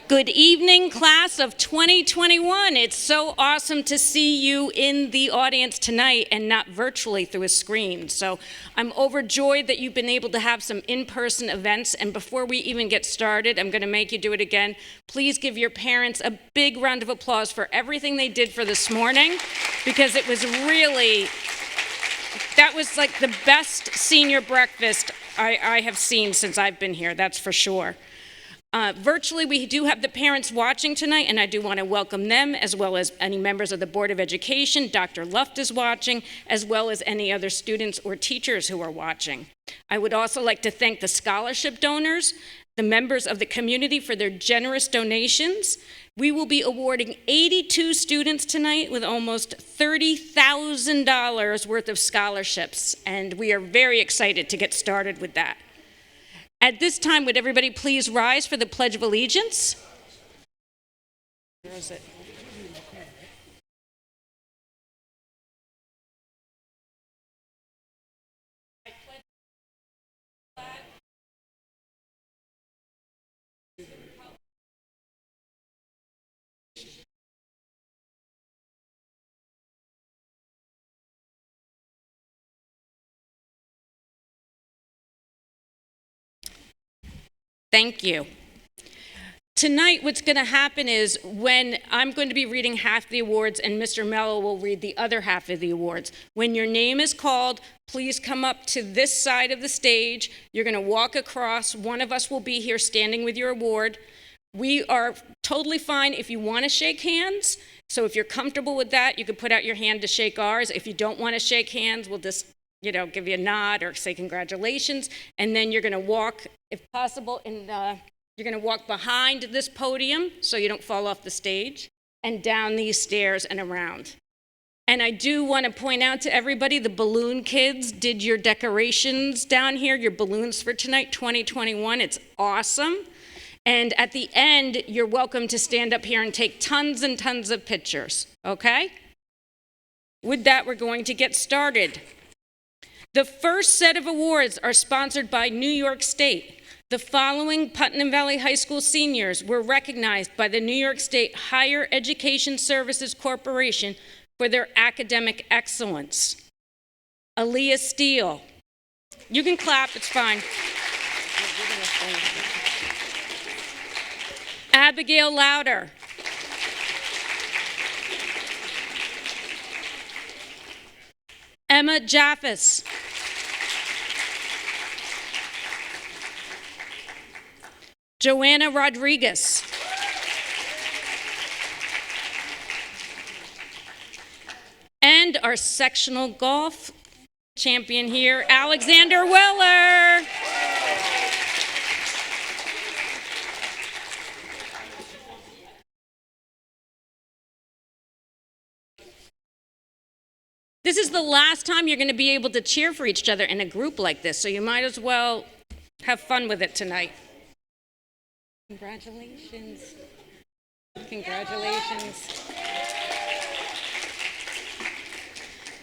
Good evening, class of 2021. It's so awesome to see you in the audience tonight and not virtually through a screen. So I'm overjoyed that you've been able to have some in-person events. And before we even get started, I'm going to make you do it again. Please give your parents a big round of applause for everything they did for this morning, because it was really, that was like the best senior breakfast I have seen since I've been here, that's for sure. Virtually, we do have the parents watching tonight, and I do want to welcome them, as well as any members of the Board of Education. Dr. Luft is watching, as well as any other students or teachers who are watching. I would also like to thank the scholarship donors, the members of the community for their generous donations. We will be awarding 82 students tonight with almost $30,000 worth of scholarships, and we are very excited to get started with that. At this time, would everybody please rise for the Pledge of Allegiance? Where is it? Thank you. Tonight, what's going to happen is when I'm going to be reading half the awards and Mr. Mello will read the other half of the awards. When your name is called, please come up to this side of the stage. You're going to walk across. One of us will be here standing with your award. We are totally fine if you want to shake hands. So if you're comfortable with that, you can put out your hand to shake ours. If you don't want to shake hands, we'll just give you a nod or say congratulations, and then you're going to walk, if possible, you're going to walk behind this podium so you don't fall off the stage, and down these stairs and around. And I do want to point out to everybody, the balloon kids did your decorations down here, your balloons for tonight, 2021. It's awesome. And at the end, you're welcome to stand up here and take tons and tons of pictures, okay? With that, we're going to get started. The first set of awards are sponsored by New York State. The following Putnam Valley High School seniors were recognized by the New York State Higher Education Services Corporation for their academic excellence. Aaliyah Steele. You can clap, it's fine. Abigail Louder. Emma Jaffes. Joanna Rodriguez. And our sectional golf champion here, Alexander Weller. This is the last time you're going to be able to cheer for each other in a group like this, so you might as well have fun with it tonight. Congratulations. Congratulations.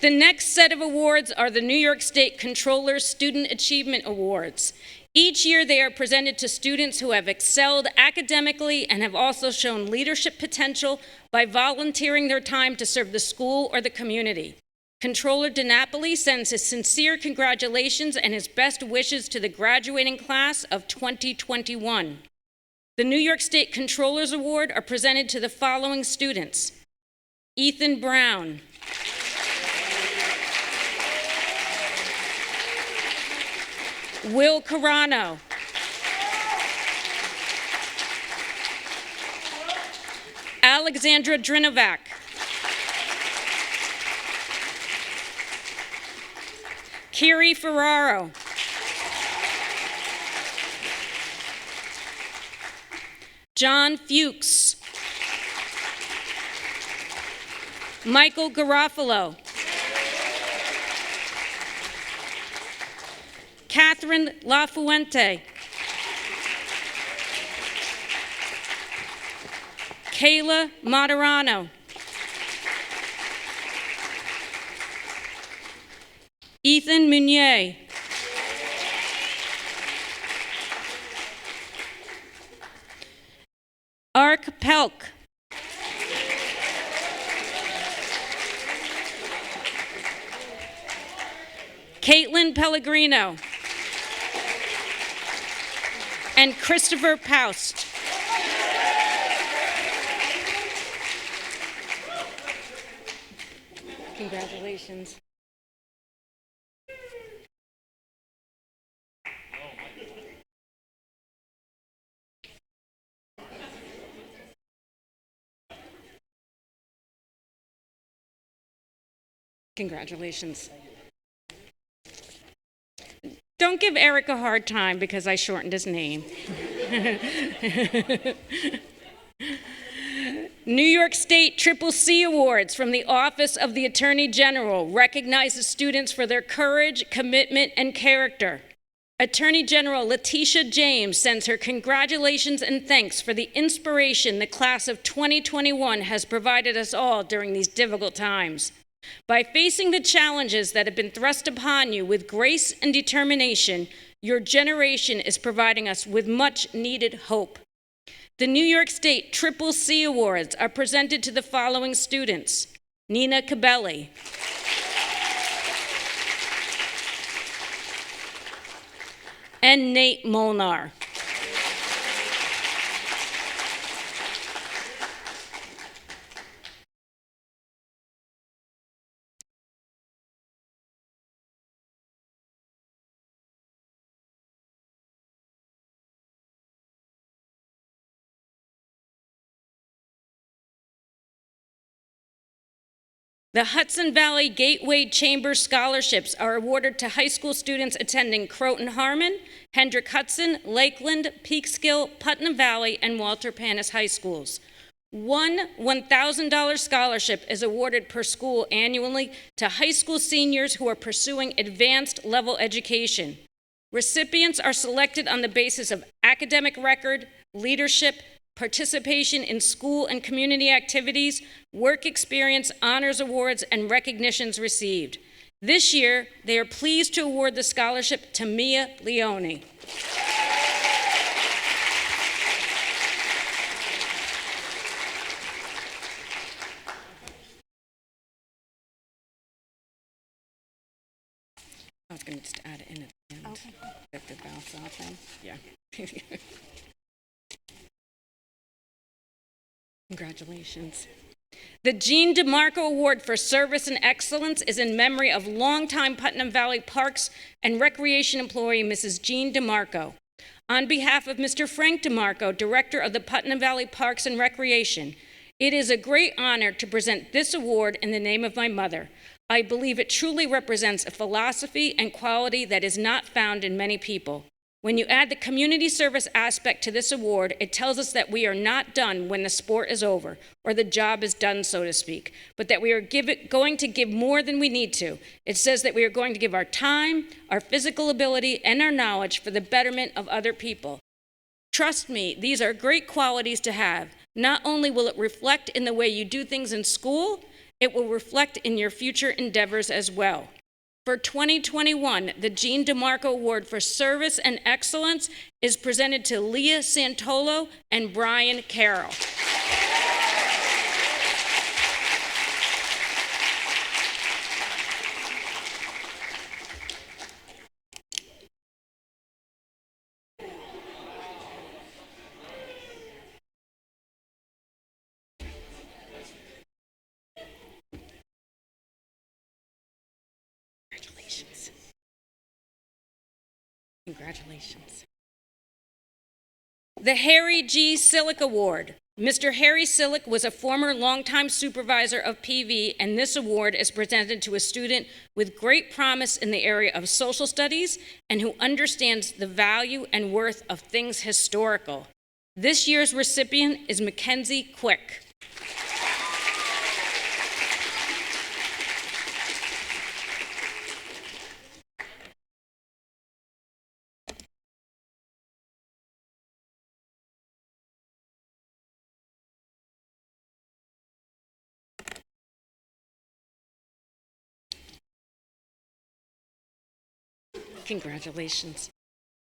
The next set of awards are the New York State Comptroller Student Achievement Awards. Each year they are presented to students who have excelled academically and have also shown leadership potential by volunteering their time to serve the school or the community. Controller DiNapoli sends his sincere congratulations and his best wishes to the graduating class of 2021. The New York State Controllers Award are presented to the following students: Ethan Brown, Will Carano, Alexandra Drinovac, Kiri Ferraro, John Fuchs, Michael Garofalo, Catherine LaFuente, Kayla Materano, Ethan Meunier, Mark Pelk. Caitlin Pellegrino. And Christopher Paust. Congratulations. Congratulations. Don't give Eric a hard time because I shortened his name. New York State Triple C Awards from the Office of the Attorney General recognizes students for their courage, commitment, and character. Attorney General Letitia James sends her congratulations and thanks for the inspiration the class of 2021 has provided us all during these difficult times. By facing the challenges that have been thrust upon you with grace and determination, your generation is providing us with much needed hope. The New York State Triple C Awards are presented to the following students: Nina Cabelli, and Nate Molnar. The Hudson Valley Gateway Chamber Scholarships are awarded to high school students attending Croton Harmon, Hendrick Hudson, Lakeland, Peekskill, Putnam Valley, and Walter Panis High Schools. One $1,000 scholarship is awarded per school annually to high school seniors who are pursuing advanced level education. Recipients are selected on the basis of academic record, leadership, participation in school and community activities, work experience, honors awards, and recognitions received. This year, they are pleased to award the scholarship to Mia Leone. I was going to just add it in at the end. Okay. If it bounce off then. Yeah. Congratulations. The Jean DeMarco Award for Service and Excellence is in memory of longtime Putnam Valley Parks and Recreation employee Mrs. Jean DeMarco. On behalf of Mr. Frank DeMarco, Director of the Putnam Valley Parks and Recreation, it is a great honor to present this award in the name of my mother. I believe it truly represents a philosophy and quality that is not found in many people. When you add the community service aspect to this award, it tells us that we are not done when the sport is over, or the job is done, so to speak, but that we are going to give more than we need to. It says that we are going to give our time, our physical ability, and our knowledge for the betterment of other people. Trust me, these are great qualities to have. Not only will it reflect in the way you do things in school, it will reflect in your future endeavors as well. For 2021, the Jean DeMarco Award for Service and Excellence is presented to Leah Santolo and Brian Carroll. Congratulations. The Harry G. Sillick Award. Mr. Harry Sillick was a former longtime supervisor of PV, and this award is presented to a student with great promise in the area of social studies and who understands the value and worth of things historical. This year's recipient is Mackenzie Quick. Congratulations.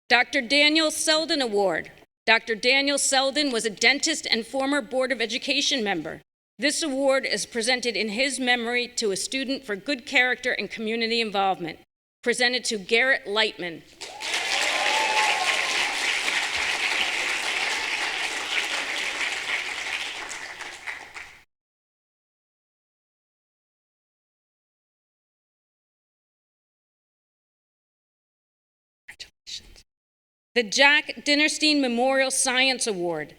Dr. Daniel Selden Award. Dr. Daniel Selden was a dentist and former Board of Education member. This award is presented in his memory to a student for good character and community involvement. Presented to Garrett Lightman. Congratulations. The Jack Dinerstein Memorial Science Award.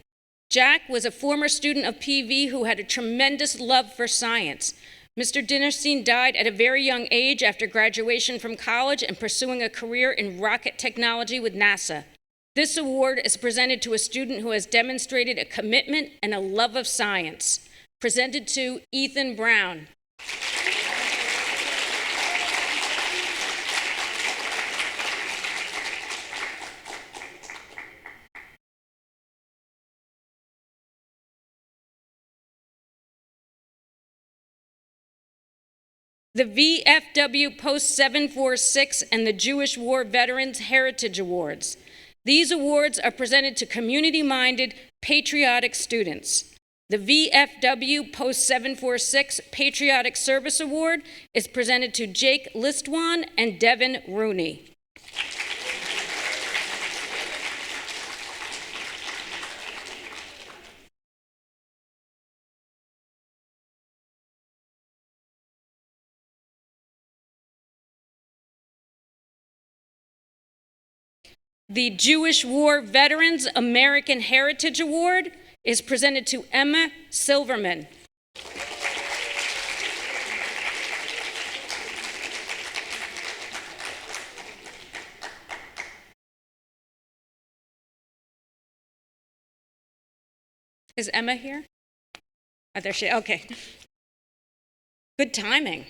Jack was a former student of PV who had a tremendous love for science. Mr. Dinerstein died at a very young age after graduation from college and pursuing a career in rocket technology with NASA. This award is presented to a student who has demonstrated a commitment and a love of science. Presented to Ethan Brown. The VFW Post 746 and the Jewish War Veterans Heritage Awards. These awards are presented to community-minded, patriotic students. The VFW Post 746 Patriotic Service Award is presented to Jake Listwan and Devin Rooney. The Jewish War Veterans American Heritage Award is presented to Emma Silverman. Is Emma here? Oh, there she is. Okay. Good timing.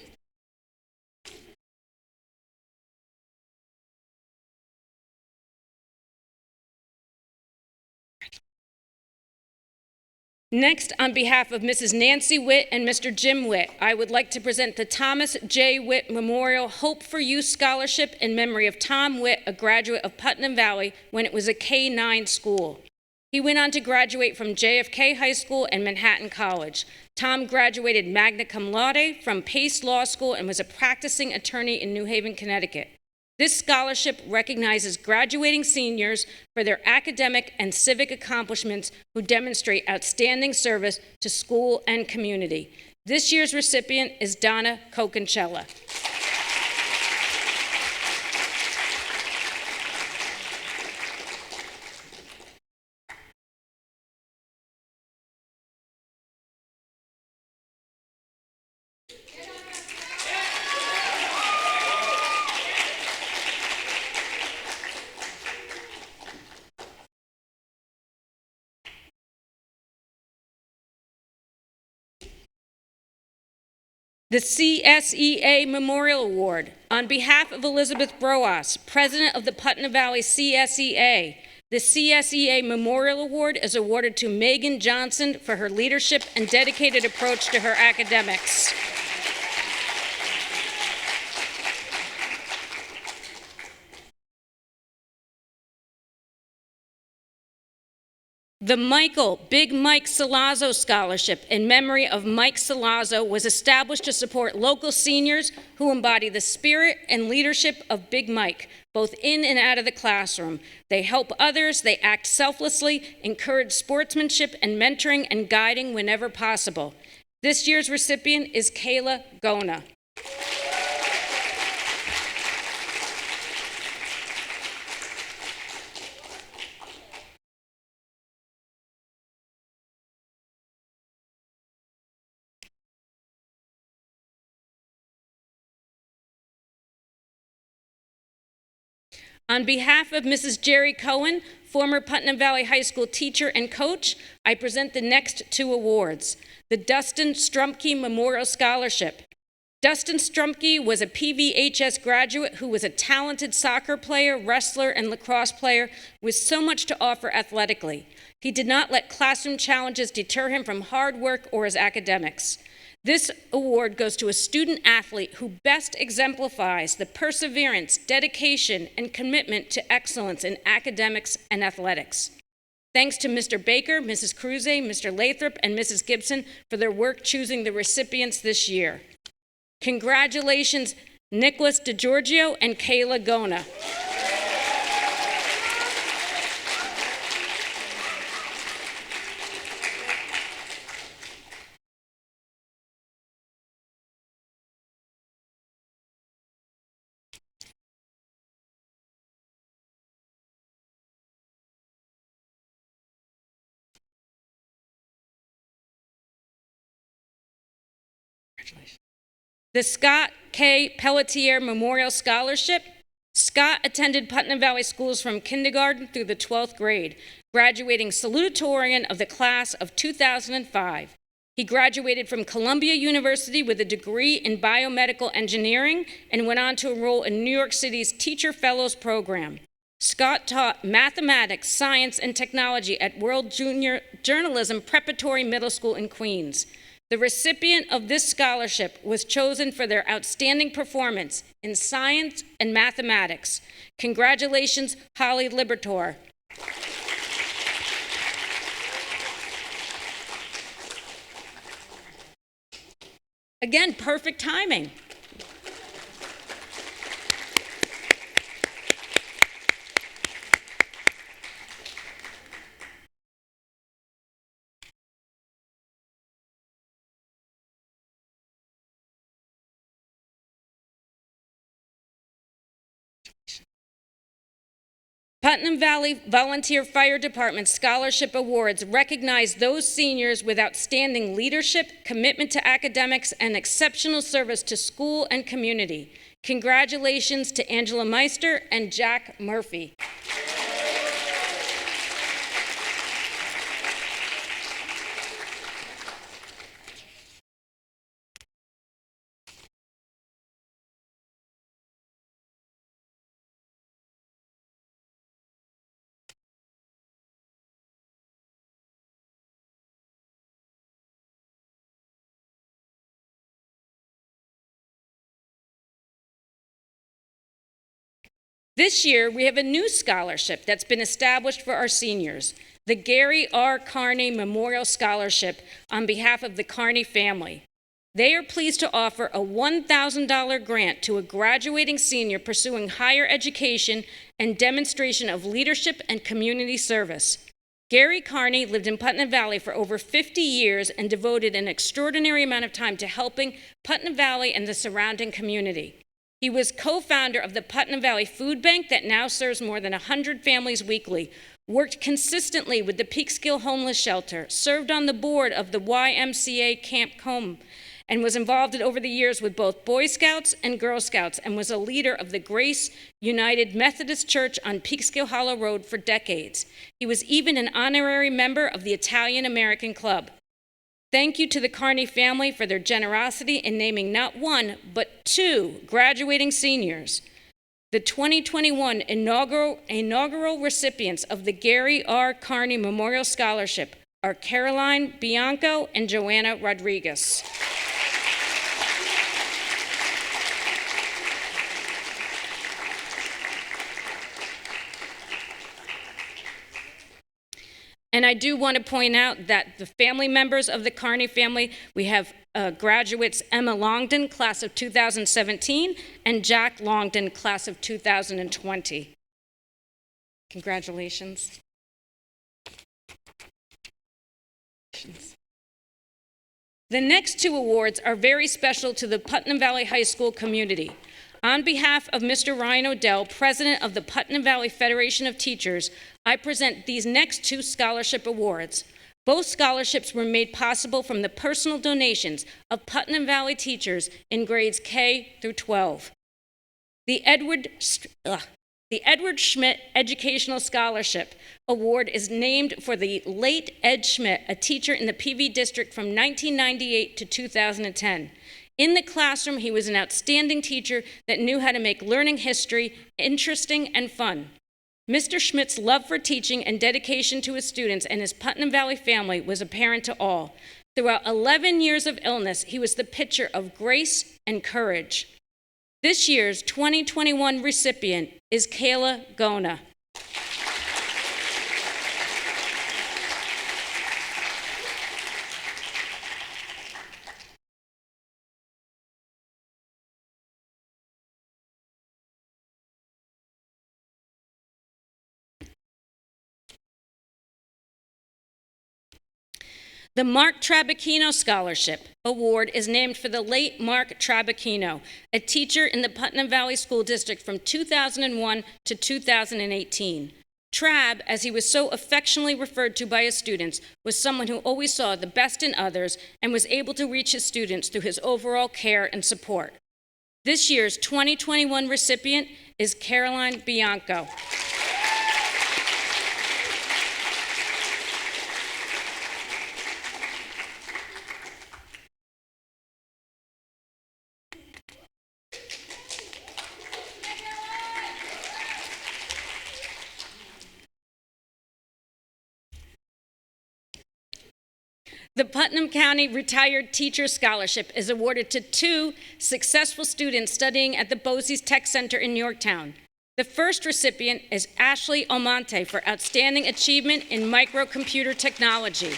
Next, on behalf of Mrs. Nancy Witt and Mr. Jim Witt, I would like to present the Thomas J. Witt Memorial Hope for Youth Scholarship in memory of Tom Witt, a graduate of Putnam Valley when it was a K-9 school. He went on to graduate from JFK High School and Manhattan College. Tom graduated magna cum laude from Pace Law School and was a practicing attorney in New Haven, Connecticut. This scholarship recognizes graduating seniors for their academic and civic accomplishments who demonstrate outstanding service to school and community. This year's recipient is Donna Coconchella. The CSEA Memorial Award. On behalf of Elizabeth Broas, President of the Putnam Valley CSEA, the CSEA Memorial Award is awarded to Megan Johnson for her leadership and dedicated approach to her academics. The Big Mike Salazzo Scholarship in memory of Mike Salazzo was established to support local seniors who embody the spirit and leadership of Big Mike, both in and out of the classroom. They help others, they act selflessly, encourage sportsmanship and mentoring and guiding whenever possible. This year's recipient is Kayla Gona. On behalf of Mrs. Jerry Cohen, former Putnam Valley High School teacher and coach, I present the next two awards. The Dustin Strumpke Memorial Scholarship. Dustin Strumpke was a PVHS graduate who was a talented soccer player, wrestler, and lacrosse player with so much to offer athletically. He did not let classroom challenges deter him from hard work or his academics. This award goes to a student athlete who best exemplifies the perseverance, dedication, and commitment to excellence in academics and athletics. Thanks to Mr. Baker, Mrs. Cruze, Mr. Lathrop, and Mrs. Gibson for their work choosing the recipients this year. Congratulations, Nicholas DeGiorgio and Kayla Gona. The Scott K. Pelletier Memorial Scholarship. Scott attended Putnam Valley Schools from kindergarten through the 12th grade, graduating salutatorian of the class of 2005. He graduated from Columbia University with a degree in biomedical engineering and went on to enroll in New York City's Teacher Fellows Program. Scott taught mathematics, science, and technology at World Junior Journalism Preparatory Middle School in Queens. The recipient of this scholarship was chosen for their outstanding performance in science and mathematics. Congratulations, Holly Libertor. Again, perfect timing. Putnam Valley Volunteer Fire Department Scholarship Awards recognize those seniors with outstanding leadership, commitment to academics, and exceptional service to school and community. Congratulations to Angela Meister and Jack Murphy. This year, we have a new scholarship that's been established for our seniors, the Gary R. Carney Memorial Scholarship on behalf of the Carney family. They are pleased to offer a $1,000 grant to a graduating senior pursuing higher education and demonstration of leadership and community service. Gary Carney lived in Putnam Valley for over 50 years and devoted an extraordinary amount of time to helping Putnam Valley and the surrounding community. He was co-founder of the Putnam Valley Food Bank that now serves more than 100 families weekly, worked consistently with the Peekskill Homeless Shelter, served on the board of the YMCA Camp Home, and was involved over the years with both Boy Scouts and Girl Scouts, and was a leader of the Grace United Methodist Church on Peekskill Hollow Road for decades. He was even an honorary member of the Italian American Club. Thank you to the Carney family for their generosity in naming not one, but two graduating seniors. The 2021 inaugural recipients of the Gary R. Carney Memorial Scholarship are Caroline Bianco and Joanna Rodriguez. And I do want to point out that the family members of the Carney family, we have graduates Emma Longden, class of 2017, and Jack Longden, class of 2020. Congratulations. The next two awards are very special to the Putnam Valley High School community. On behalf of Mr. Ryan O'Dell, president of the Putnam Valley Federation of Teachers, I present these next two scholarship awards. Both scholarships were made possible from the personal donations of Putnam Valley teachers in grades K through 12. The Edward Schmidt Educational Scholarship Award is named for the late Ed Schmidt, a teacher in the PV district from 1998 to 2010. In the classroom, he was an outstanding teacher that knew how to make learning history interesting and fun. Mr. Schmidt's love for teaching and dedication to his students and his Putnam Valley family was apparent to all. Throughout 11 years of illness, he was the picture of grace and courage. This year's 2021 recipient is Kayla Gona. The Mark Trabacchino Scholarship Award is named for the late Mark Trabacchino, a teacher in the Putnam Valley School District from 2001 to 2018. Trab, as he was so affectionately referred to by his students, was someone who always saw the best in others and was able to reach his students through his overall care and support. This year's 2021 recipient is Caroline Bianco. The Putnam County Retired Teacher Scholarship is awarded to 2 successful students studying at the Bosse's Tech Center in Yorktown. The first recipient is Ashley Almonte for outstanding achievement in microcomputer technology.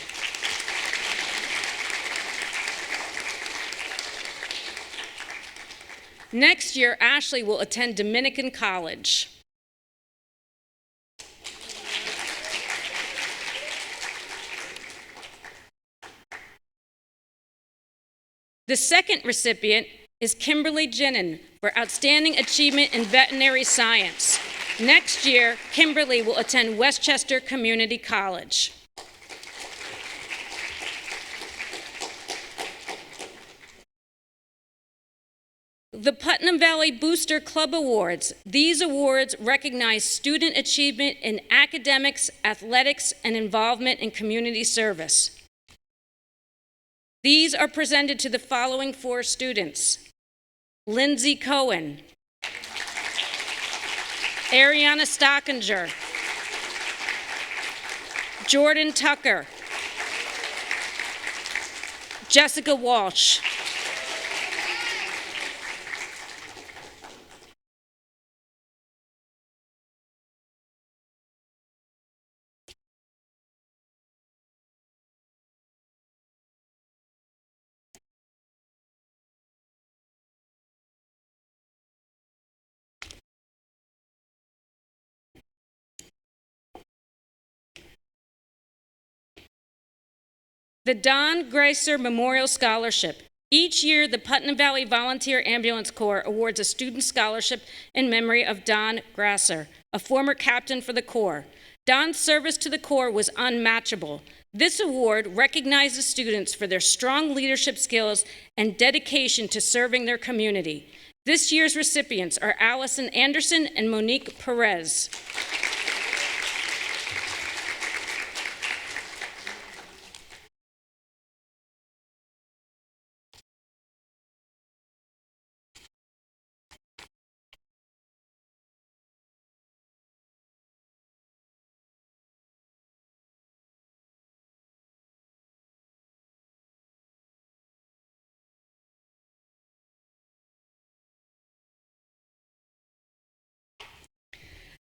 Next year, Ashley will attend Dominican College. The second recipient is Kimberly Jennin for outstanding achievement in veterinary science. Next year, Kimberly will attend Westchester Community College. The Putnam Valley Booster Club Awards. These awards recognize student achievement in academics, athletics, and involvement in community service. These are presented to the following 4 students: Lindsay Cohen, Ariana Stockinger, Jordan Tucker, Jessica Walsh, the Don Greiser Memorial Scholarship. Each year, the Putnam Valley Volunteer Ambulance Corps awards a student scholarship in memory of Don Greiser, a former captain for the Corps. Don's service to the Corps was unmatchable. This award recognizes students for their strong leadership skills and dedication to serving their community. This year's recipients are Allison Anderson and Monique Perez.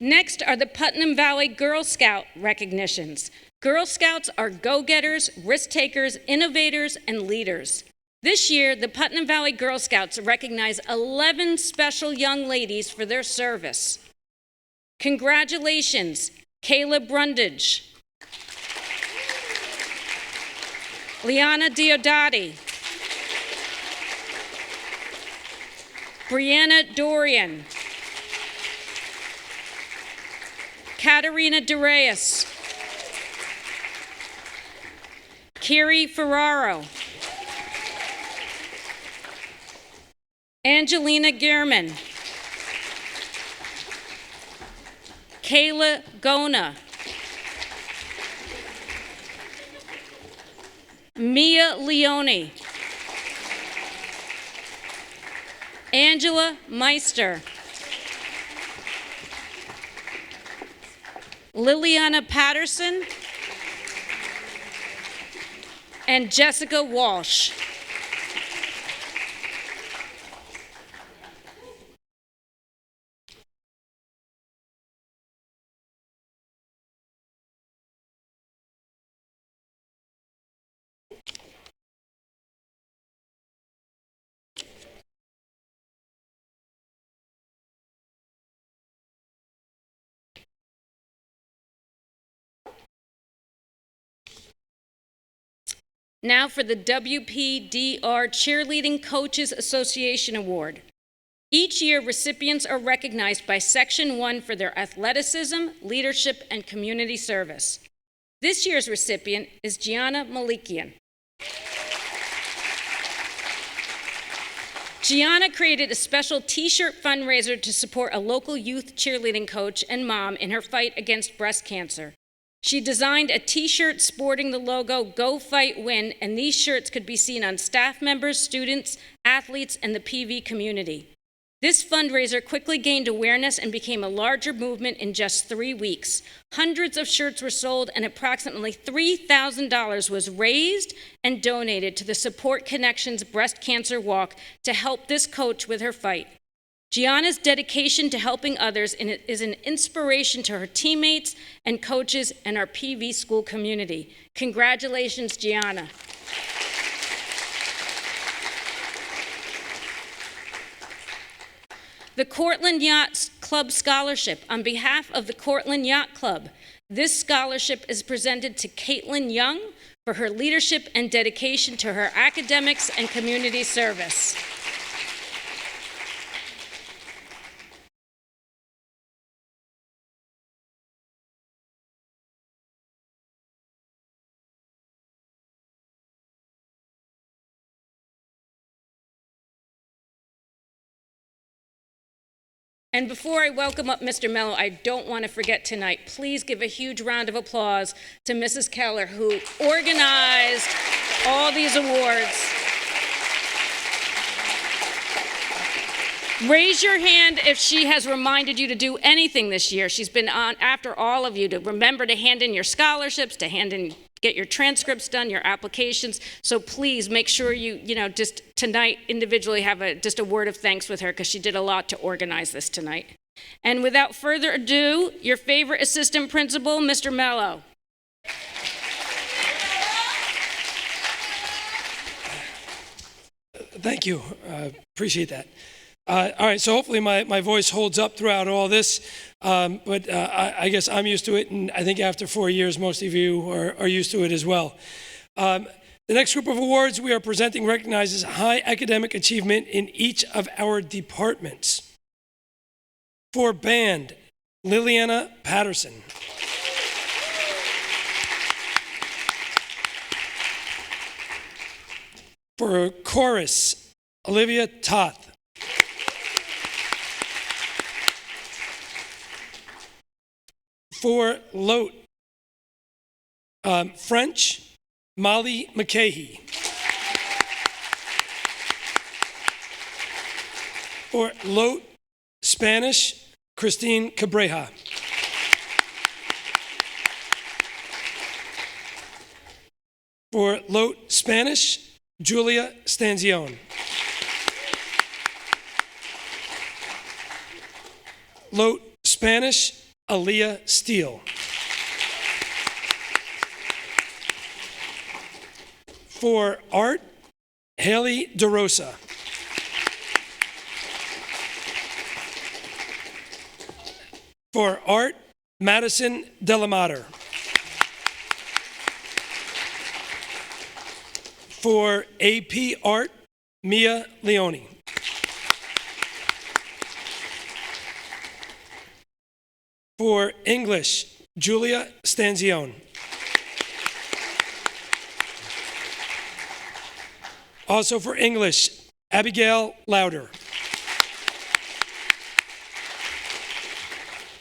Next are the Putnam Valley Girl Scout recognitions. Girl Scouts are go-getters, risk-takers, innovators, and leaders. This year, the Putnam Valley Girl Scouts recognize 11 special young ladies for their service. Congratulations, Kayla Brundage, Liana Diodati, Brianna Dorian, Katerina DeReyes, Kiri Ferraro, Angelina Gehrman, Kayla Gona, Mia Leone, Angela Meister, Liliana Patterson, and Jessica Walsh. Now for the WPDR Cheerleading Coaches Association Award. Each year, recipients are recognized by Section 1 for their athleticism, leadership, and community service. This year's recipient is Gianna Malikian. Gianna created a special t-shirt fundraiser to support a local youth cheerleading coach and mom in her fight against breast cancer. She designed a t-shirt sporting the logo Go Fight Win, and these shirts could be seen on staff members, students, athletes, and the PV community. This fundraiser quickly gained awareness and became a larger movement in just 3 weeks. Hundreds of shirts were sold, and approximately $3,000 was raised and donated to the Support Connections Breast Cancer Walk to help this coach with her fight. Gianna's dedication to helping others is an inspiration to her teammates and coaches and our PV school community. Congratulations, Gianna. The Cortland Yacht Club Scholarship. On behalf of the Cortland Yacht Club, this scholarship is presented to Caitlin Young for her leadership and dedication to her academics and community service. And before I welcome up Mr. Mello, I don't want to forget tonight, please give a huge round of applause to Mrs. Keller, who organized all these awards. Raise your hand if she has reminded you to do anything this year. She's been on after all of you to remember to hand in your scholarships, to get your transcripts done, your applications. So please make sure you just tonight individually have just a word of thanks with her, because she did a lot to organize this tonight. And without further ado, your favorite assistant principal, Mr. Mello. Thank you. Appreciate that. All right, so hopefully my voice holds up throughout all this, but I guess I'm used to it, and I think after 4 years, most of you are used to it as well. The next group of awards we are presenting recognizes high academic achievement in each of our departments. For band, Liliana Patterson. For chorus, Olivia Toth. For Lote, French, Molly McCahey. For Lote, Spanish, Christine Cabreja. For Lote, Spanish, Julia Stanzione. Lote, Spanish, Aaliyah Steele. For art, Haley DeRosa. For art, Madison Delamater. For AP Art, Mia Leone. For English, Julia Stanzione. Also for English, Abigail Lauder.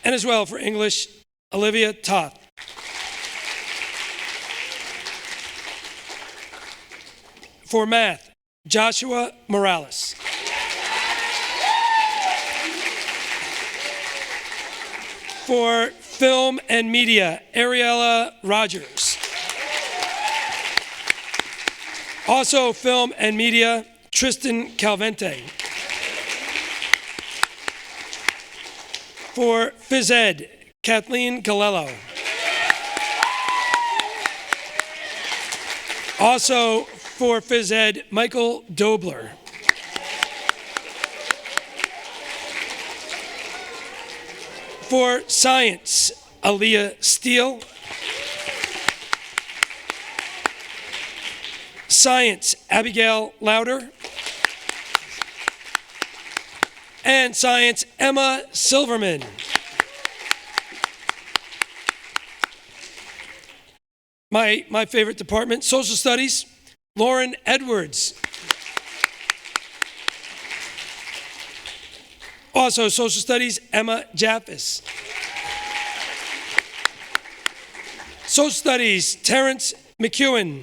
And as well for English, Olivia Toth. For math, Joshua Morales. For film and media, Ariella Rogers. Also film and media, Tristan Calvente. For phys ed, Kathleen Galello. Also for phys ed, Michael Dobler. For science, Aaliyah Steele. Science, Abigail Lauder. And Science, Emma Silverman. My favorite department, Social Studies, Lauren Edwards. Also, Social Studies, Emma Jaffis. Social Studies, Terrence McEwen.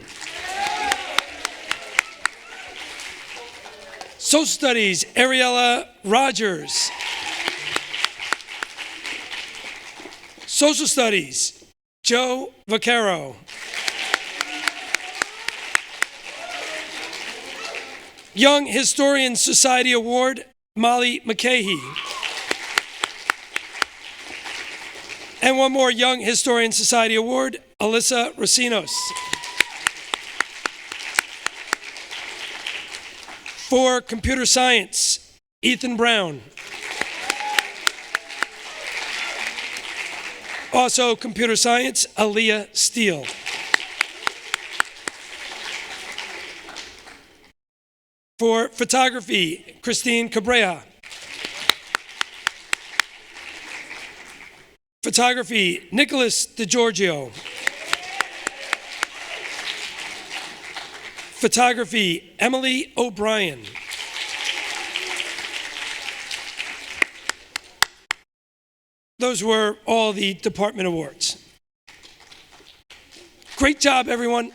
Social Studies, Ariella Rogers. Social Studies, Joe Vaccaro. Young Historian Society Award, Molly McCahey. And one more Young Historian Society Award, Alyssa Racinos. For Computer Science, Ethan Brown. Also, Computer Science, Aaliyah Steele. For Photography, Christine Cabrera. Photography, Nicholas DeGiorgio. Photography, Emily O'Brien. Those were all the department awards. Great job, everyone.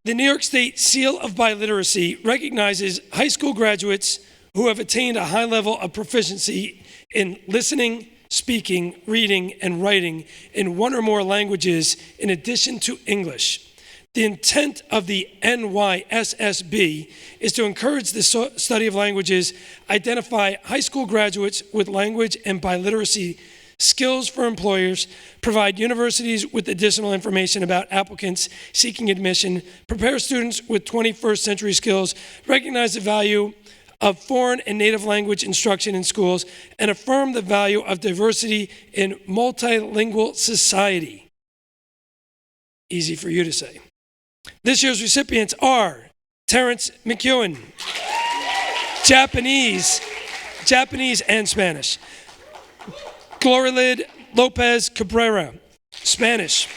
The New York State Seal of Biliteracy recognizes high school graduates who have attained a high level of proficiency in listening, speaking, reading, and writing in one or more languages in addition to English. The intent of the NYSSB is to encourage the study of languages, identify high school graduates with language and biliteracy skills for employers, provide universities with additional information about applicants seeking admission, prepare students with 21st century skills, recognize the value of foreign and native language instruction in schools, and affirm the value of diversity in multilingual society. Easy for you to say. This year's recipients are Terrence McEwen, Japanese and Spanish. Glorilid Lopez Cabrera, Spanish.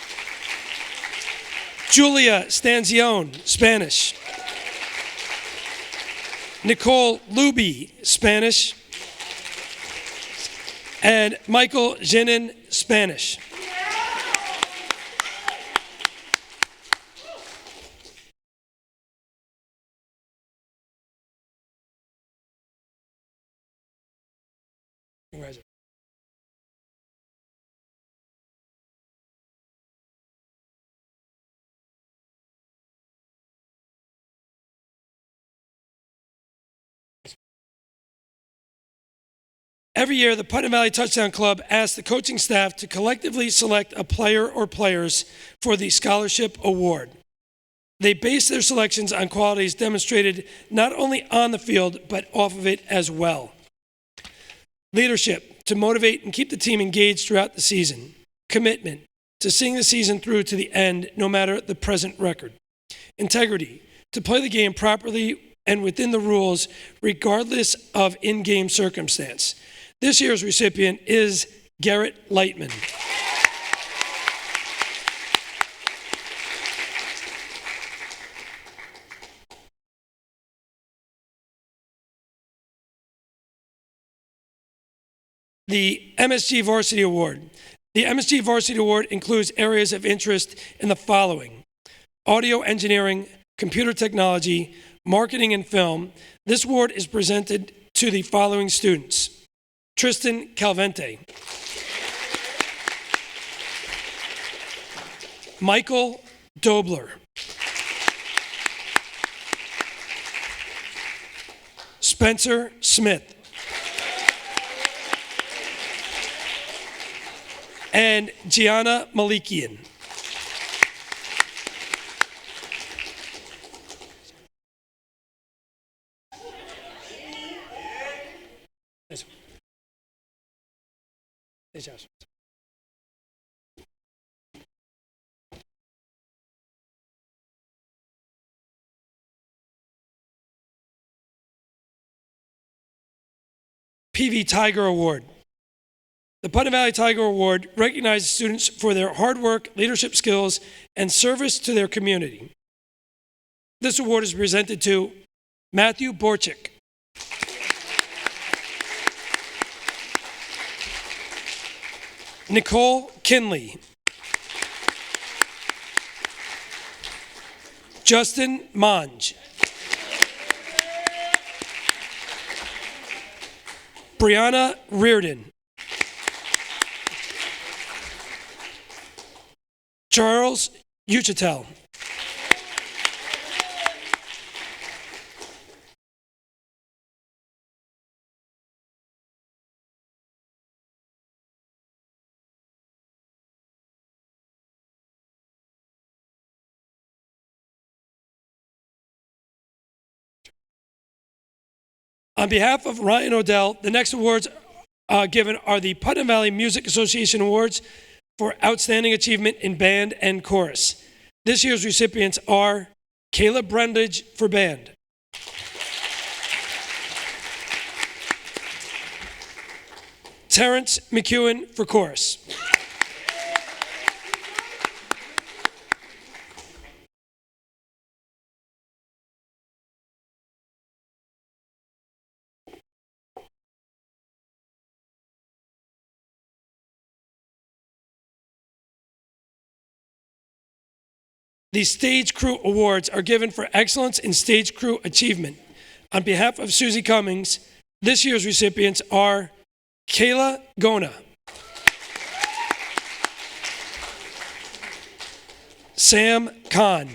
Julia Stanzione, Spanish. Nicole Luby, Spanish. And Michael Jenin, Spanish. Congratulations. Every year, the Putnam Valley Touchdown Club asks the coaching staff to collectively select a player or players for the scholarship award. They base their selections on qualities demonstrated not only on the field, but off of it as well. Leadership, to motivate and keep the team engaged throughout the season. Commitment, to seeing the season through to the end, no matter the present record. Integrity, to play the game properly and within the rules, regardless of in-game circumstance. This year's recipient is Garrett Lightman. The MSG Varsity Award. The MSG Varsity Award includes areas of interest in the following: audio engineering, computer technology, marketing and film. This award is presented to the following students: Tristan Calvente, Michael Dobler, Spencer Smith, and Gianna Malikian. Nice job. PV Tiger Award. The Putnam Valley Tiger Award recognizes students for their hard work, leadership skills, and service to their community. This award is presented to Matthew Borchik. Nicole Kinley. Justin Monge. Brianna Reardon. Charles Uchitel. On behalf of Ryan Odell, the next awards given are the Putnam Valley Music Association Awards for Outstanding Achievement in Band and Chorus. This year's recipients are Caleb Brundage for band, Terrence McEwen for chorus, the Stage Crew Awards are given for excellence in stage crew achievement. On behalf of Susie Cummings, this year's recipients are Kayla Gona, Sam Kahn,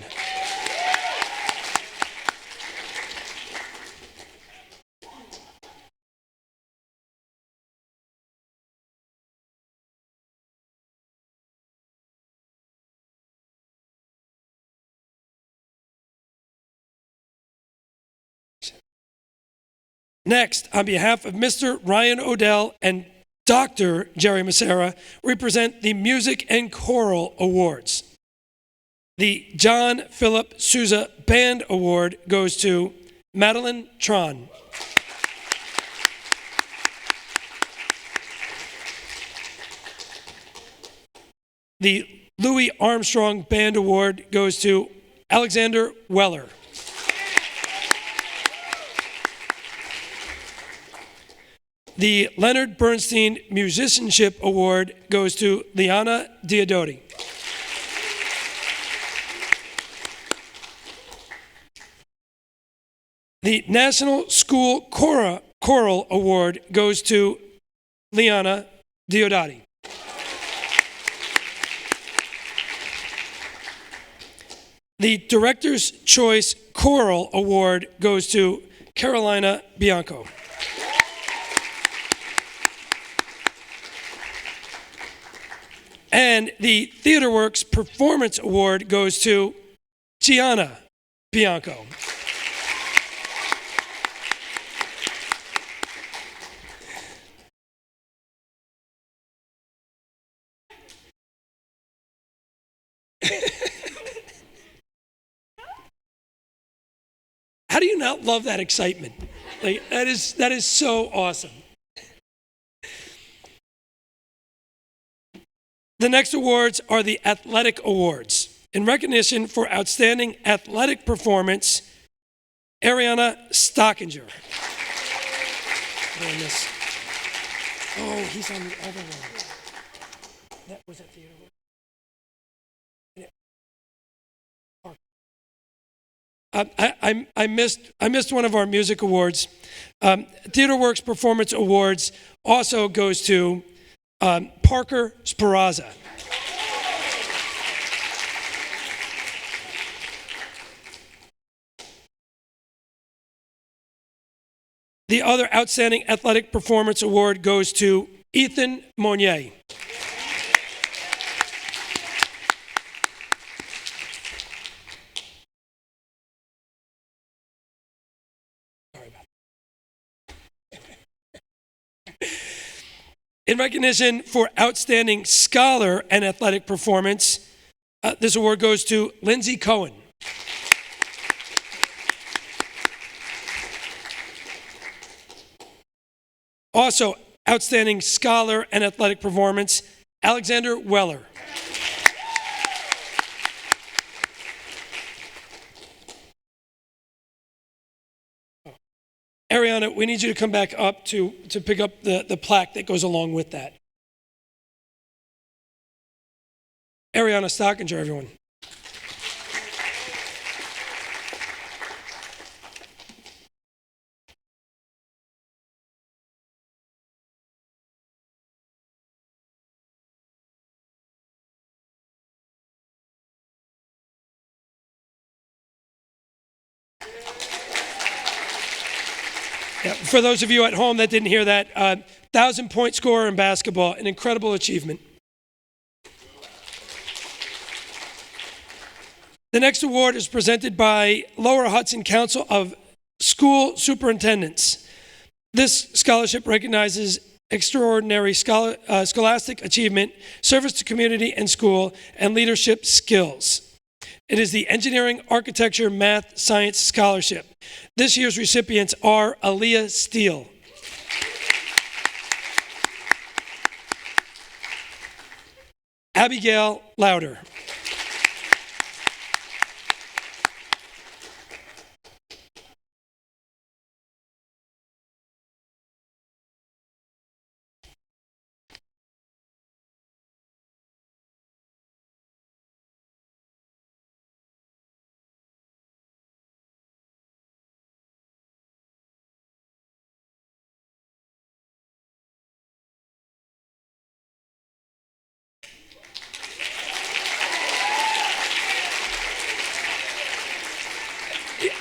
Next, on behalf of Mr. Ryan Odell and Dr. Jerry Macera, we present the Music and Choral Awards. The John Philip Sousa Band Award goes to Madeline Tron. The Louis Armstrong Band Award goes to Alexander Weller. The Leonard Bernstein Musicianship Award goes to Liana Diodati. The National School Choral Award goes to Liana Diodati. The Director's Choice Choral Award goes to Carolina Bianco. And the TheaterWorks Performance Award goes to Gianna Bianco. How do you not love that excitement? Like, that is so awesome. The next awards are the Athletic Awards. In recognition for outstanding athletic performance, Ariana Stockinger. Oh, he's on the other one. That was at theater. I missed one of our music awards. TheaterWorks Performance Awards also goes to Parker Speranza. The other Outstanding Athletic Performance Award goes to Ethan Monnier. In recognition for outstanding scholar and athletic performance, this award goes to Lindsay Cohen. Also, outstanding scholar and athletic performance, Alexander Weller. Ariana, we need you to come back up to pick up the plaque that goes along with that. Ariana Stockinger, everyone. Yeah, for those of you at home that didn't hear that, 1,000-point scorer in basketball, an incredible achievement. The next award is presented by Lower Hudson Council of School Superintendents. This scholarship recognizes extraordinary scholastic achievement, service to community and school, and leadership skills. It is the Engineering, Architecture, Math, Science Scholarship. This year's recipients are Aaliyah Steele, Abigail Lauder,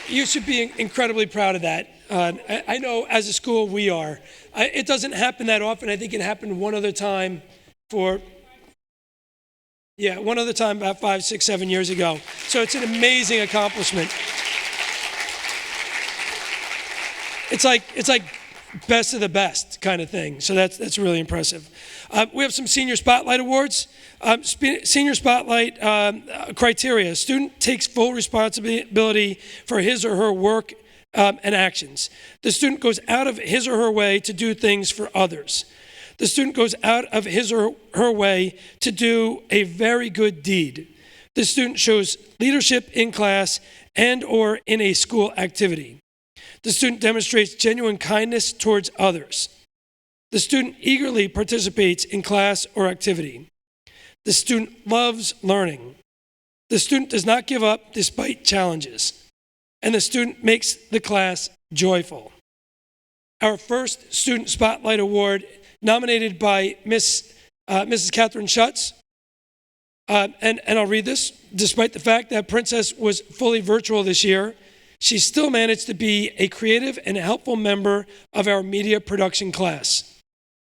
you should be incredibly proud of that. I know as a school we are. It doesn't happen that often. I think it happened one other time one other time about 5, 6, 7 years ago. So it's an amazing accomplishment. It's like best of the best kind of thing. So that's really impressive. We have some Senior Spotlight Awards. Senior Spotlight criteria. A student takes full responsibility for his or her work and actions. The student goes out of his or her way to do things for others. The student goes out of his or her way to do a very good deed. The student shows leadership in class and or in a school activity. The student demonstrates genuine kindness towards others. The student eagerly participates in class or activity. The student loves learning. The student does not give up despite challenges. And the student makes the class joyful. Our first Student Spotlight Award, nominated by Mrs. Catherine Schutz. And I'll read this. Despite the fact that Princess was fully virtual this year, she still managed to be a creative and helpful member of our media production class.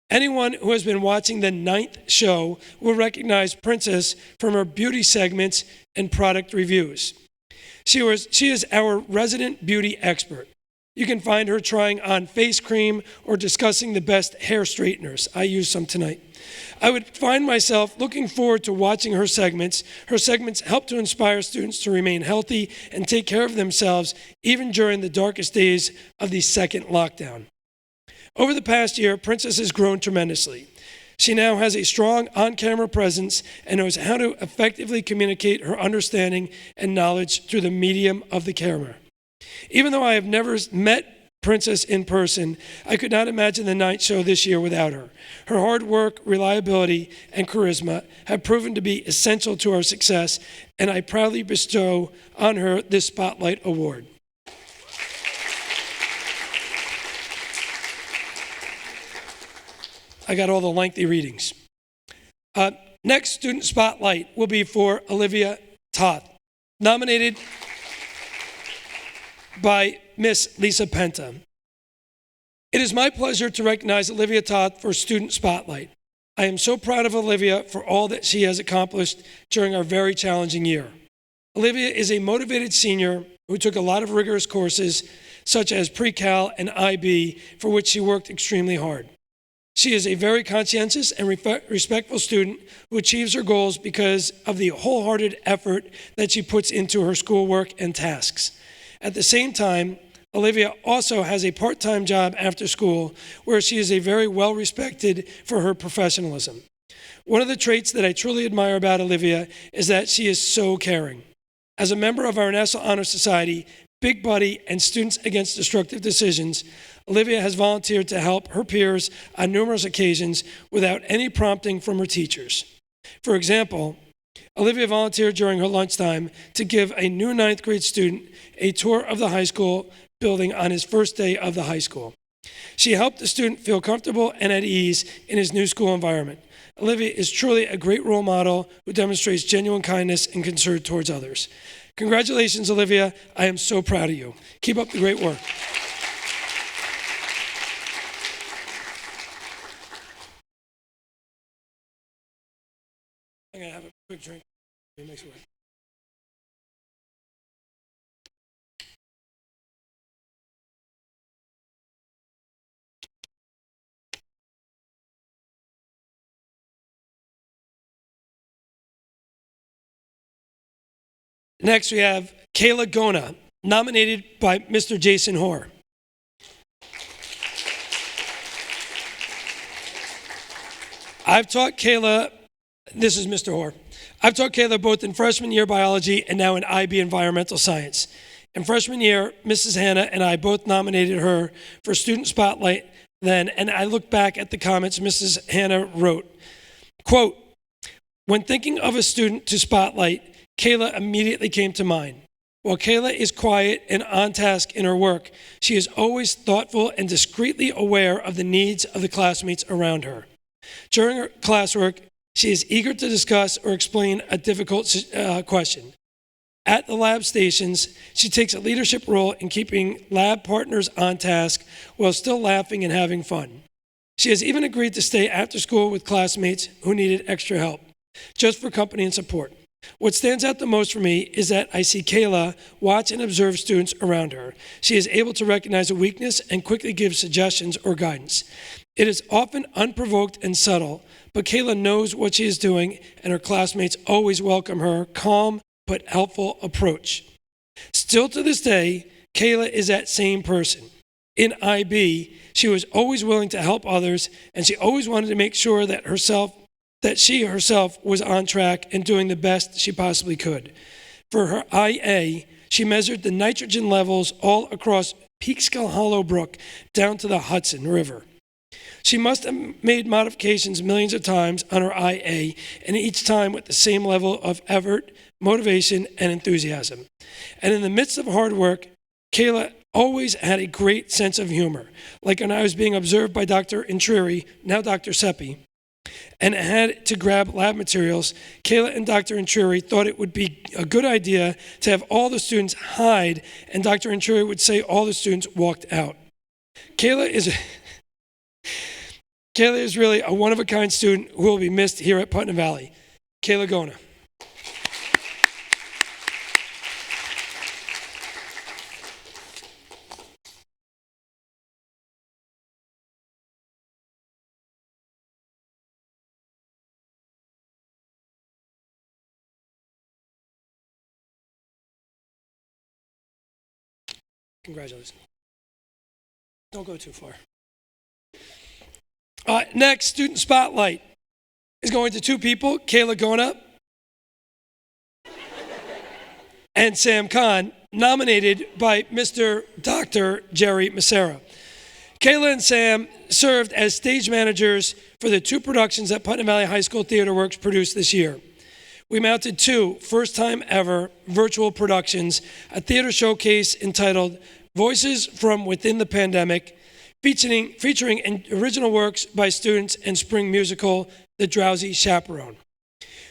Anyone who has been watching the 9th show will recognize Princess from her beauty segments and product reviews. She is our resident beauty expert. You can find her trying on face cream or discussing the best hair straighteners. I used some tonight. I would find myself looking forward to watching her segments. Her segments help to inspire students to remain healthy and take care of themselves even during the darkest days of the second lockdown. Over the past year, Princess has grown tremendously. She now has a strong on-camera presence and knows how to effectively communicate her understanding and knowledge through the medium of the camera. Even though I have never met Princess in person, I could not imagine the 9th show this year without her. Her hard work, reliability, and charisma have proven to be essential to our success, and I proudly bestow on her this Spotlight Award. I got all the lengthy readings. Next Student Spotlight will be for Olivia Toth, nominated by Miss Lisa Penta. It is my pleasure to recognize Olivia Toth for Student Spotlight. I am so proud of Olivia for all that she has accomplished during our very challenging year. Olivia is a motivated senior who took a lot of rigorous courses, such as Pre-Cal and IB, for which she worked extremely hard. She is a very conscientious and respectful student who achieves her goals because of the wholehearted effort that she puts into her schoolwork and tasks. At the same time, Olivia also has a part-time job after school where she is a very well-respected for her professionalism. One of the traits that I truly admire about Olivia is that she is so caring. As a member of our National Honor Society, Big Buddy, and Students Against Destructive Decisions, Olivia has volunteered to help her peers on numerous occasions without any prompting from her teachers. For example, Olivia volunteered during her lunchtime to give a new ninth grade student a tour of the high school building on his first day of the high school. She helped the student feel comfortable and at ease in his new school environment. Olivia is truly a great role model who demonstrates genuine kindness and concern towards others. Congratulations, Olivia. I am so proud of you. Keep up the great work. I'm going to have a quick drink. It makes it work. Next, we have Kayla Gona, nominated by Mr. Jason Hoare. I've taught Kayla, this is Mr. Hoare. I've taught Kayla both in freshman year biology and now in IB environmental science. In freshman year, Mrs. Hannah and I both nominated her for Student Spotlight then, and I look back at the comments Mrs. Hannah wrote. Quote, "When thinking of a student to spotlight, Kayla immediately came to mind. While Kayla is quiet and on task in her work, she is always thoughtful and discreetly aware of the needs of the classmates around her. During her classwork, she is eager to discuss or explain a difficult question. At the lab stations, she takes a leadership role in keeping lab partners on task while still laughing and having fun. She has even agreed to stay after school with classmates who needed extra help, just for company and support. What stands out the most for me is that I see Kayla watch and observe students around her. She is able to recognize a weakness and quickly give suggestions or guidance. It is often unprovoked and subtle, but Kayla knows what she is doing, and her classmates always welcome her calm but helpful approach. Still to this day, Kayla is that same person. In IB, she was always willing to help others, and she always wanted to make sure that she herself was on track and doing the best she possibly could. For her IA, she measured the nitrogen levels all across Peekskill Hollow Brook down to the Hudson River. She must have made modifications millions of times on her IA, and each time with the same level of effort, motivation, and enthusiasm. And in the midst of hard work, Kayla always had a great sense of humor, like when I was being observed by Dr. Intrieri, now Dr. Seppi, and had to grab lab materials. Kayla and Dr. Intrieri thought it would be a good idea to have all the students hide, and Dr. Intrieri would say all the students walked out. Kayla is really a one-of-a-kind student who will be missed here at Putnam Valley. Kayla Gona. Congratulations. Don't go too far. Next, Student Spotlight is going to two people, Kayla Gona and Sam Khan, nominated by Mr. Dr. Jerry Macera. Kayla and Sam served as stage managers for the two productions that Putnam Valley High School Theater Works produced this year. We mounted two first-time ever virtual productions, a theater showcase entitled Voices from Within the Pandemic, featuring original works by students, and spring musical, The Drowsy Chaperone.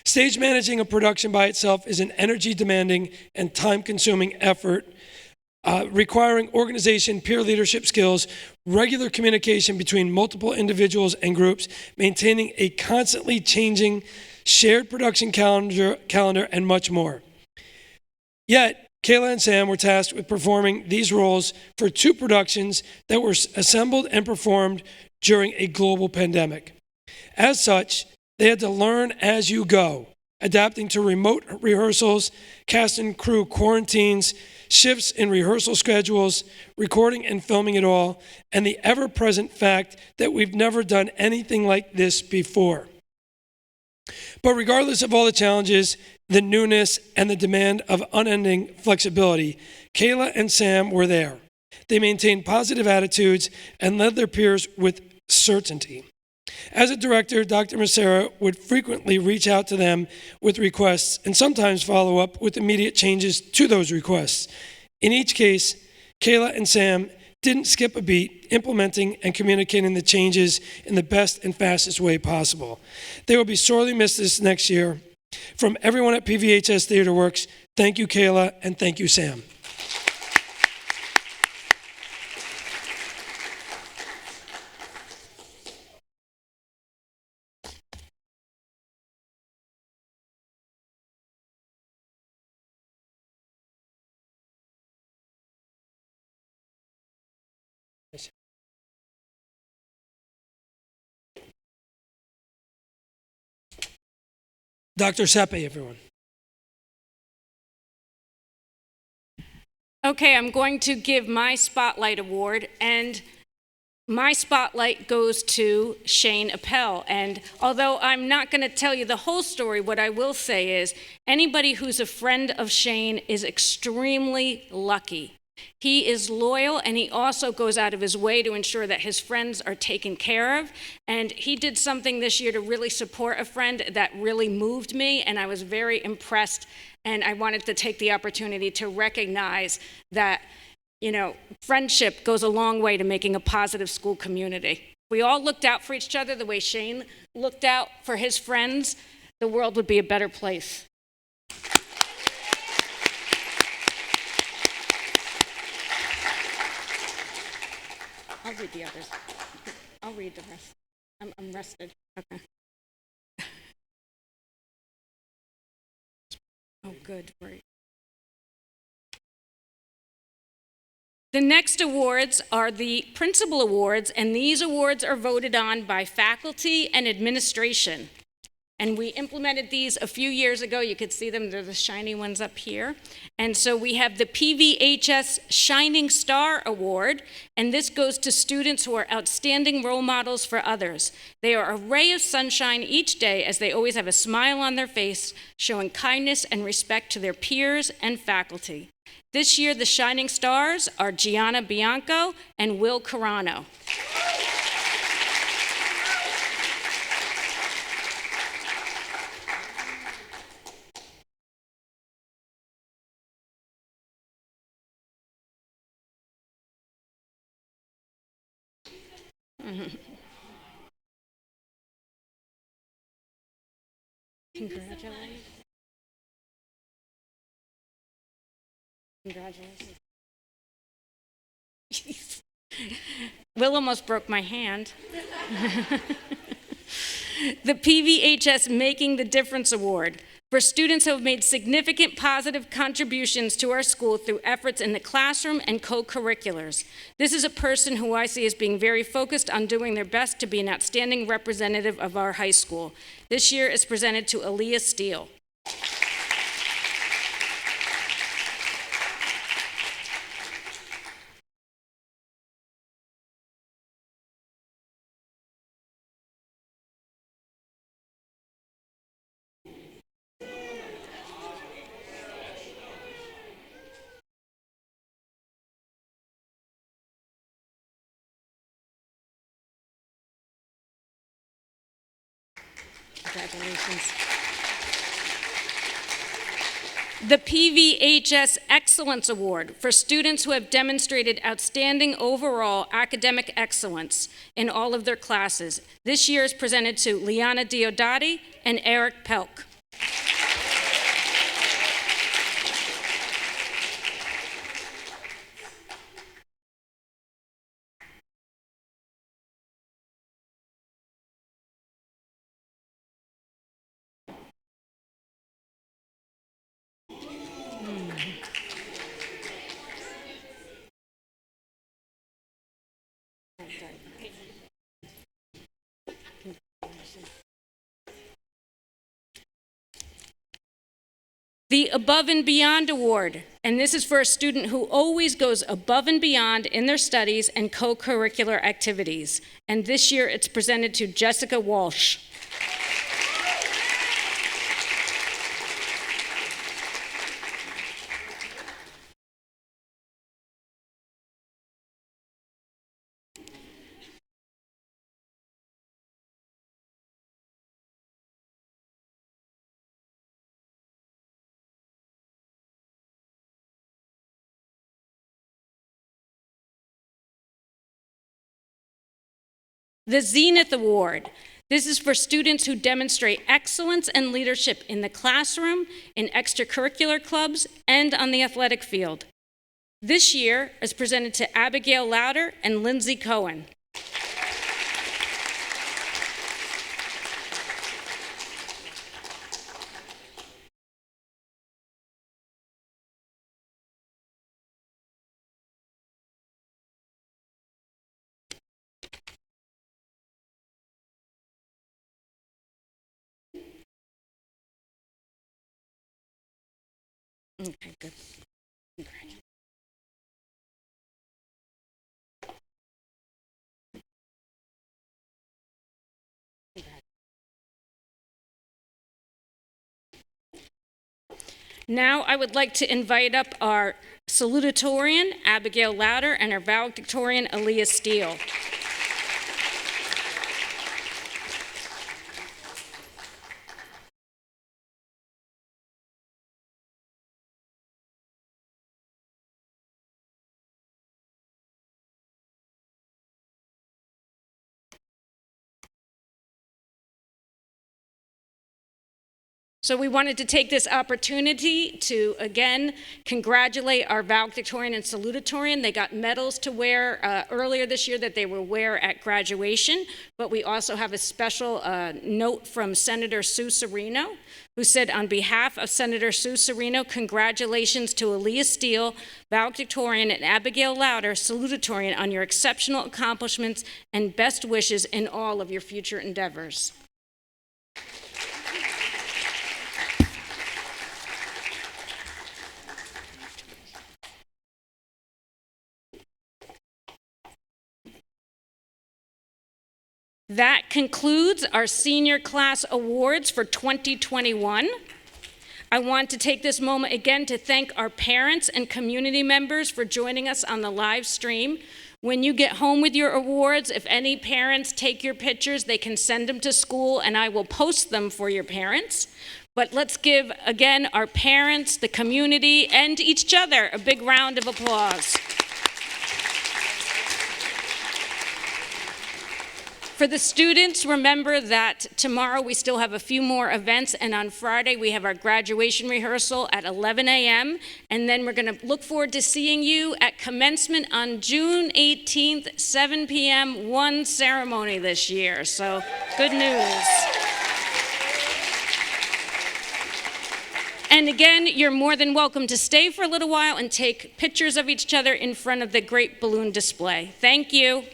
Stage managing a production by itself is an energy-demanding and time-consuming effort, requiring organization, peer leadership skills, regular communication between multiple individuals and groups, maintaining a constantly changing shared production calendar, and much more. Yet, Kayla and Sam were tasked with performing these roles for two productions that were assembled and performed during a global pandemic. As such, they had to learn as you go, adapting to remote rehearsals, cast and crew quarantines, shifts in rehearsal schedules, recording and filming it all, and the ever-present fact that we've never done anything like this before. But regardless of all the challenges, the newness, and the demand of unending flexibility, Kayla and Sam were there. They maintained positive attitudes and led their peers with certainty. As a director, Dr. Massera would frequently reach out to them with requests and sometimes follow up with immediate changes to those requests. In each case, Kayla and Sam didn't skip a beat, implementing and communicating the changes in the best and fastest way possible. They will be sorely missed this next year. From everyone at PVHS Theater Works, thank you, Kayla, and thank you, Sam. Dr. Sepe, everyone. Okay, I'm going to give my Spotlight Award, and my spotlight goes to Shane Appel. And although I'm not going to tell you the whole story, what I will say is anybody who's a friend of Shane is extremely lucky. He is loyal, and he also goes out of his way to ensure that his friends are taken care of. And he did something this year to really support a friend that really moved me, and I was very impressed. And I wanted to take the opportunity to recognize that, you know, friendship goes a long way to making a positive school community. If we all looked out for each other the way Shane looked out for his friends, the world would be a better place. I'll read the others. I'll read the rest. I'm rested. Okay. Oh, good. Great. The next awards are the Principal Awards, and these awards are voted on by faculty and administration. And we implemented these a few years ago. You could see them, they're the shiny ones up here. And so we have the PVHS Shining Star Award, and this goes to students who are outstanding role models for others. They are a ray of sunshine each day as they always have a smile on their face, showing kindness and respect to their peers and faculty. This year, the Shining Stars are Gianna Bianco and Will Carano. Congratulations. Congratulations. Will almost broke my hand. The PVHS Making the Difference Award for students who have made significant positive contributions to our school through efforts in the classroom and co-curriculars. This is a person who I see as being very focused on doing their best to be an outstanding representative of our high school. This year is presented to Aaliyah Steele. Congratulations. The PVHS Excellence Award for students who have demonstrated outstanding overall academic excellence in all of their classes. This year is presented to Liana Diodati and Eric Pelk. The Above and Beyond Award, and this is for a student who always goes above and beyond in their studies and co-curricular activities. And this year it's presented to Jessica Walsh. The Zenith Award. This is for students who demonstrate excellence and leadership in the classroom, in extracurricular clubs, and on the athletic field. This year is presented to Abigail Louder and Lindsay Cohen. Okay, good. Great. Now I would like to invite up our salutatorian, Abigail Louder, and our valedictorian, Aaliyah Steele. So we wanted to take this opportunity to, again, congratulate our valedictorian and salutatorian. They got medals to wear earlier this year that they will wear at graduation, but we also have a special note from Senator Sue Serino, who said, on behalf of Senator Sue Serino, congratulations to Aaliyah Steele, valedictorian, and Abigail Louder, salutatorian, on your exceptional accomplishments and best wishes in all of your future endeavors. That concludes our senior class awards for 2021. I want to take this moment again to thank our parents and community members for joining us on the live stream. When you get home with your awards, if any parents take your pictures, they can send them to school and I will post them for your parents. But let's give, again, our parents, the community, and each other a big round of applause. For the students, remember that tomorrow we still have a few more events, and on Friday we have our graduation rehearsal at 11 a.m., and then we're going to look forward to seeing you at commencement on June 18th, 7 p.m., one ceremony this year, so good news. And again, you're more than welcome to stay for a little while and take pictures of each other in front of the great balloon display. Thank you.